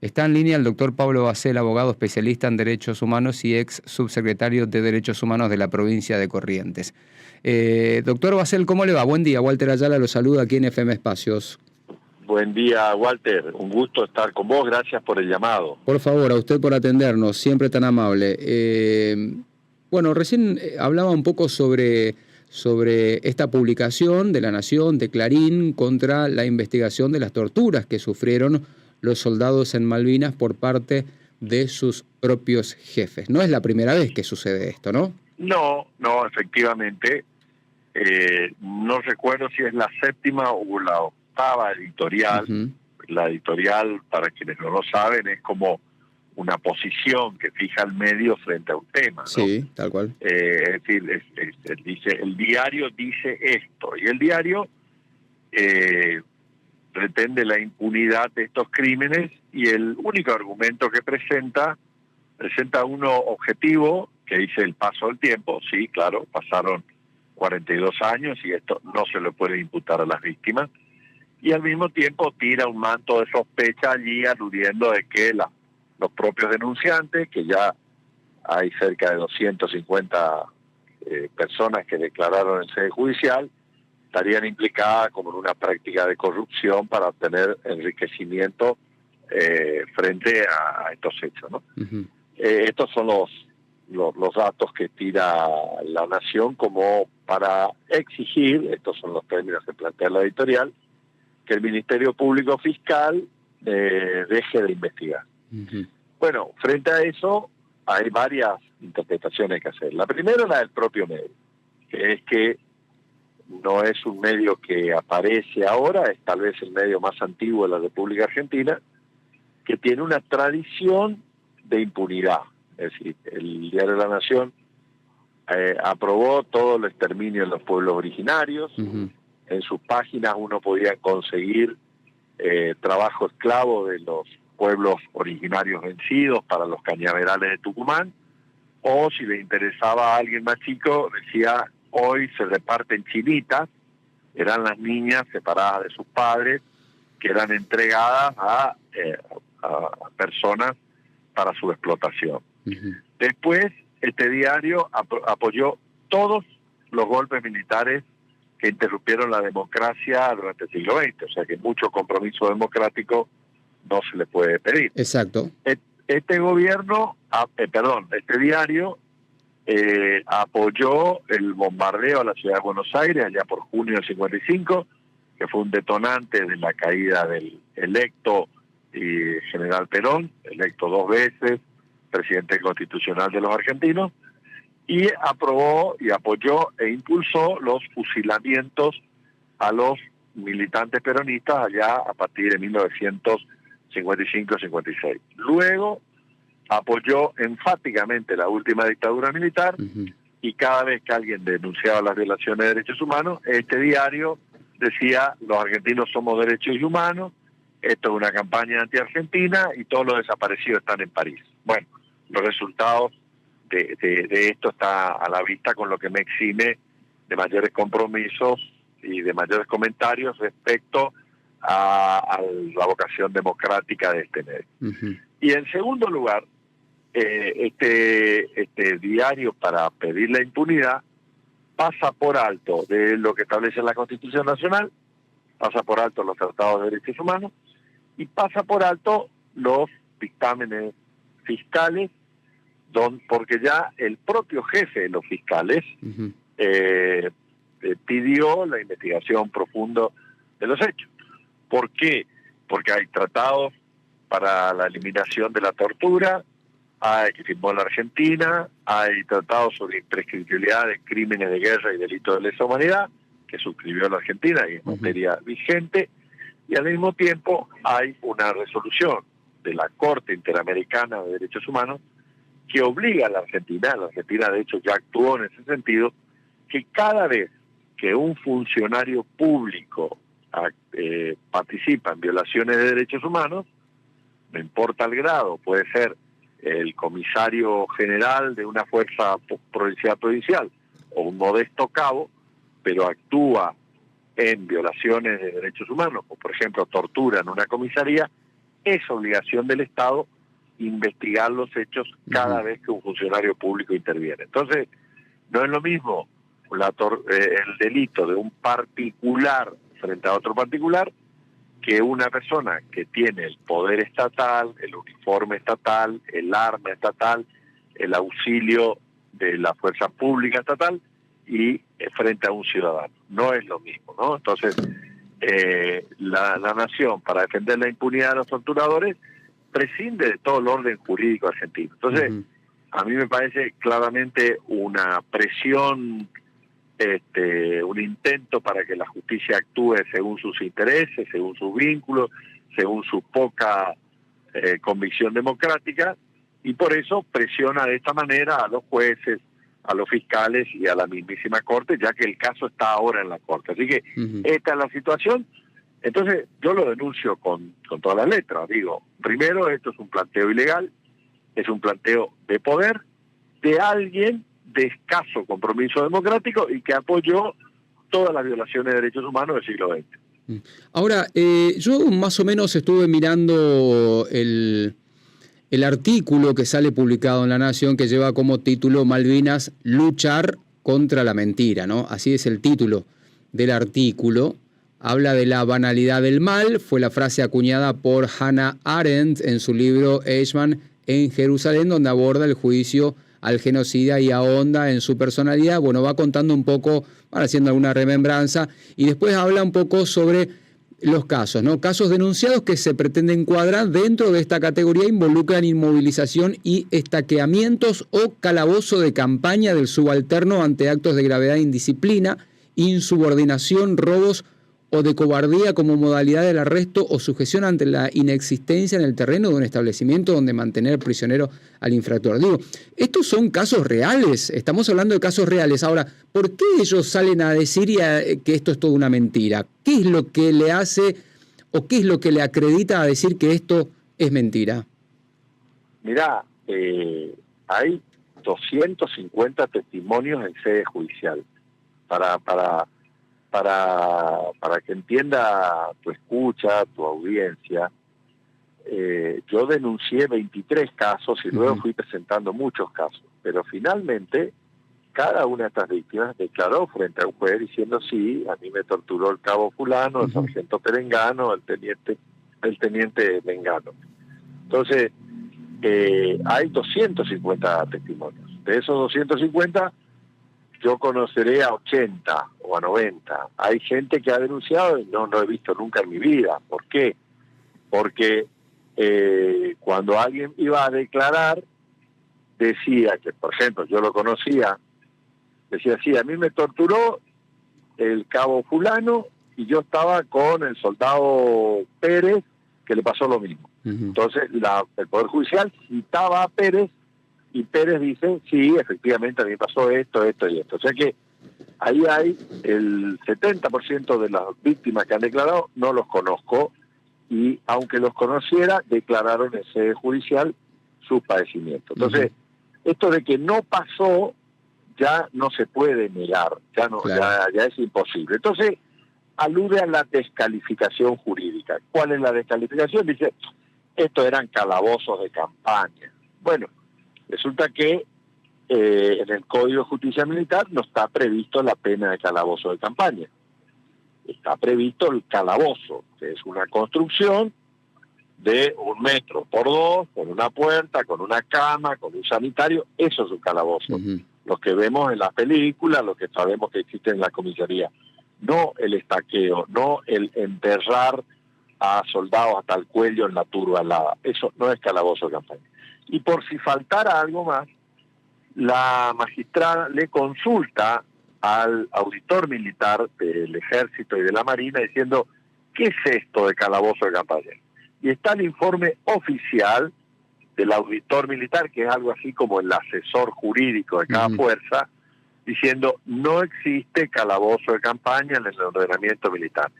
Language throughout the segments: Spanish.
Está en línea el doctor Pablo Basel, abogado especialista en derechos humanos y ex subsecretario de Derechos Humanos de la provincia de Corrientes. Doctor Basel, ¿cómo le va? Buen día, Walter Ayala lo saluda aquí en FM Espacios. Buen día, Walter. Un gusto estar con vos. Gracias por el llamado. Por favor, a usted por atendernos, siempre tan amable. Bueno, recién hablaba un poco sobre esta publicación de La Nación, de Clarín, contra la investigación de las torturas que sufrieron los soldados en Malvinas por parte de sus propios jefes. No es la primera vez que sucede esto, ¿no? No, efectivamente. No recuerdo si es la séptima o la octava editorial. Uh-huh. La editorial, para quienes no lo saben, es como una posición que fija el medio frente a un tema, ¿no? Sí, tal cual. Es decir, el diario dice esto, y el diario pretende la impunidad de estos crímenes, y el único argumento que presenta uno objetivo, que dice el paso del tiempo. Sí, claro, pasaron 42 años y esto no se le puede imputar a las víctimas, y al mismo tiempo tira un manto de sospecha allí, aludiendo de que los propios denunciantes, que ya hay cerca de 250 personas que declararon en sede judicial, estarían implicadas como en una práctica de corrupción para obtener enriquecimiento frente a estos hechos, ¿no? Uh-huh. Estos son los datos que tira La Nación como para exigir, estos son los términos que plantea la editorial, que el Ministerio Público Fiscal deje de investigar. Uh-huh. Bueno, frente a eso hay varias interpretaciones que hacer. La primera es la del propio medio, que es que no es un medio que aparece ahora, es tal vez el medio más antiguo de la República Argentina, que tiene una tradición de impunidad. Es decir, el diario La Nación aprobó todo el exterminio de los pueblos originarios. Uh-huh. En sus páginas uno podía conseguir trabajo esclavo de los pueblos originarios vencidos para los cañaverales de Tucumán, o si le interesaba a alguien más chico, decía: hoy se reparten chinitas. Eran las niñas separadas de sus padres que eran entregadas a personas para su explotación. Uh-huh. Después, este diario apoyó todos los golpes militares que interrumpieron la democracia durante el siglo XX, o sea que mucho compromiso democrático no se le puede pedir. Exacto. Este diario apoyó el bombardeo a la ciudad de Buenos Aires allá por junio del 55, que fue un detonante de la caída del electo general Perón, electo 2 veces, presidente constitucional de los argentinos, y aprobó y apoyó e impulsó los fusilamientos a los militantes peronistas allá a partir de 1955-56. Luego apoyó enfáticamente la última dictadura militar. Uh-huh. Y cada vez que alguien denunciaba las violaciones de derechos humanos, este diario decía: los argentinos somos derechos humanos, esto es una campaña anti-argentina y todos los desaparecidos están en París. Bueno, los resultados de esto está a la vista, con lo que me exime de mayores compromisos y de mayores comentarios respecto a la vocación democrática de este medio. Uh-huh. Y en segundo lugar, este diario, para pedir la impunidad, pasa por alto de lo que establece la Constitución Nacional, pasa por alto los tratados de derechos humanos y pasa por alto los dictámenes fiscales, porque ya el propio jefe de los fiscales uh-huh. Pidió la investigación profunda de los hechos. ¿Por qué? Porque hay tratados para la eliminación de la tortura, que firmó la Argentina, hay tratados sobre imprescriptibilidad de crímenes de guerra y delitos de lesa humanidad, que suscribió la Argentina y es materia vigente, y al mismo tiempo hay una resolución de la Corte Interamericana de Derechos Humanos que obliga a la Argentina de hecho ya actuó en ese sentido, que cada vez que un funcionario público participa en violaciones de derechos humanos, no importa el grado, puede ser el comisario general de una fuerza provincial o un modesto cabo, pero actúa en violaciones de derechos humanos, o por ejemplo tortura en una comisaría, es obligación del Estado investigar los hechos cada vez que un funcionario público interviene. Entonces, no es lo mismo el delito de un particular frente a otro particular que una persona que tiene el poder estatal, el uniforme estatal, el arma estatal, el auxilio de la fuerza pública estatal y frente a un ciudadano. No es lo mismo, ¿no? Entonces, la nación, para defender la impunidad de los torturadores, prescinde de todo el orden jurídico argentino. Entonces, a mí me parece claramente una presión, un intento para que la justicia actúe según sus intereses, según sus vínculos, según su poca convicción democrática, y por eso presiona de esta manera a los jueces, a los fiscales y a la mismísima Corte, ya que el caso está ahora en la Corte. Así que esta es la situación. Entonces yo lo denuncio con todas las letras. Digo, primero, esto es un planteo ilegal, es un planteo de poder de alguien de escaso compromiso democrático y que apoyó todas las violaciones de derechos humanos del siglo XX. Ahora, yo más o menos estuve mirando el artículo que sale publicado en La Nación, que lleva como título Malvinas, luchar contra la mentira, ¿no? Así es el título del artículo. Habla de la banalidad del mal, fue la frase acuñada por Hannah Arendt en su libro Eichmann en Jerusalén, donde aborda el juicio al genocida y ahonda en su personalidad. Bueno, va contando un poco, va haciendo alguna remembranza, y después habla un poco sobre los casos, ¿no? Casos denunciados que se pretenden encuadrar dentro de esta categoría involucran inmovilización y estaqueamientos o calabozo de campaña del subalterno ante actos de gravedad e indisciplina, insubordinación, robos o de cobardía como modalidad del arresto o sujeción ante la inexistencia en el terreno de un establecimiento donde mantener prisionero al infractor. Digo, estos son casos reales, estamos hablando de casos reales. Ahora, ¿por qué ellos salen a decir que esto es toda una mentira? ¿Qué es lo que le hace o qué es lo que le acredita a decir que esto es mentira? Mirá, hay 250 testimonios en sede judicial para que entienda tu escucha, tu audiencia. Yo denuncié 23 casos y luego fui presentando muchos casos, pero finalmente cada una de estas víctimas declaró frente a un juez diciendo: sí, a mí me torturó el cabo fulano, el sargento perengano, el teniente mengano. Entonces, hay 250 testimonios. De esos 250, yo conoceré a 80 o a 90. Hay gente que ha denunciado y no he visto nunca en mi vida. ¿Por qué? Porque cuando alguien iba a declarar, decía que, por ejemplo, yo lo conocía, decía: sí, a mí me torturó el cabo fulano y yo estaba con el soldado Pérez, que le pasó lo mismo. Entonces, el Poder Judicial citaba a Pérez, y Pérez dice: sí, efectivamente a mí pasó esto, esto y esto. O sea que ahí hay el 70% de las víctimas que han declarado, no los conozco, y aunque los conociera, declararon en sede judicial sus padecimientos. Entonces, esto de que no pasó ya no se puede negar, ya es imposible. Entonces, alude a la descalificación jurídica. ¿Cuál es la descalificación? Dice: estos eran calabozos de campaña. Bueno, resulta que en el Código de Justicia Militar no está previsto la pena de calabozo de campaña. Está previsto el calabozo, que es una construcción de 1 metro por 2, con una puerta, con una cama, con un sanitario. Eso es un calabozo. Los que vemos en las películas, los que sabemos que existen en la comisaría. No el estaqueo, no el enterrar a soldados hasta el cuello en la turba alada. Eso no es calabozo de campaña. Y por si faltara algo más, la magistrada le consulta al auditor militar del Ejército y de la Marina diciendo: ¿qué es esto de calabozo de campaña? Y está el informe oficial del auditor militar, que es algo así como el asesor jurídico de cada fuerza, diciendo: no existe calabozo de campaña en el ordenamiento militar.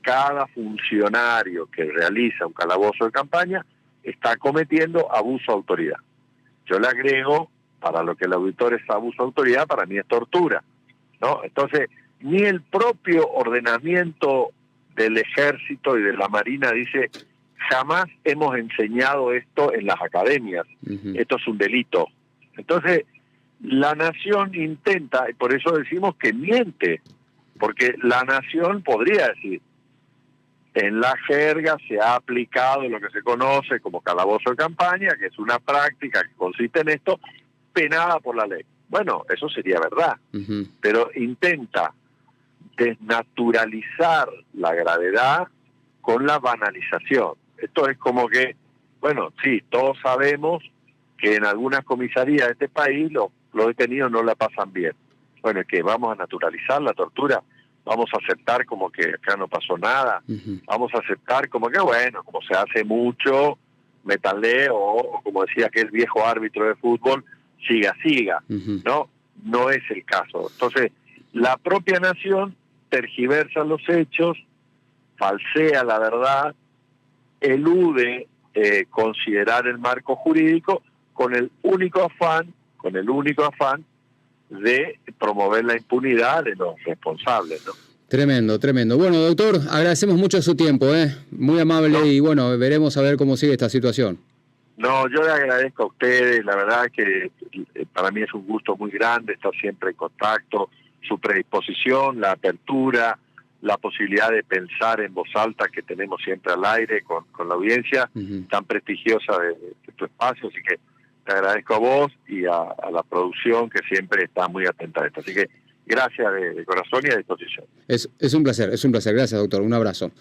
Cada funcionario que realiza un calabozo de campaña está cometiendo abuso de autoridad. Yo le agrego, para lo que el auditor es abuso de autoridad, para mí es tortura, ¿no? Entonces, ni el propio ordenamiento del Ejército y de la Marina dice jamás hemos enseñado esto en las academias. Esto es un delito. Entonces, la nación intenta, y por eso decimos que miente, porque la nación podría decir, en la jerga se ha aplicado lo que se conoce como calabozo de campaña, que es una práctica que consiste en esto, penada por la ley. Bueno, eso sería verdad, pero intenta desnaturalizar la gravedad con la banalización. Esto es como que, bueno, sí, todos sabemos que en algunas comisarías de este país los detenidos no la pasan bien. Bueno, es que vamos a naturalizar la tortura, vamos a aceptar como que acá no pasó nada, vamos a aceptar como que, bueno, como se hace mucho, métanle, o como decía aquel viejo árbitro de fútbol, siga. No es el caso. Entonces, la propia nación tergiversa los hechos, falsea la verdad, elude considerar el marco jurídico con el único afán de promover la impunidad de los responsables, ¿no? Tremendo. Bueno, doctor, agradecemos mucho su tiempo, muy amable, y bueno, veremos a ver cómo sigue esta situación. No, yo le agradezco a ustedes, la verdad que para mí es un gusto muy grande estar siempre en contacto, su predisposición, la apertura, la posibilidad de pensar en voz alta que tenemos siempre al aire con la audiencia tan prestigiosa de tu espacio, así que te agradezco a vos y a la producción que siempre está muy atenta a esto, así que gracias de corazón y a disposición. Es un placer, gracias doctor, un abrazo.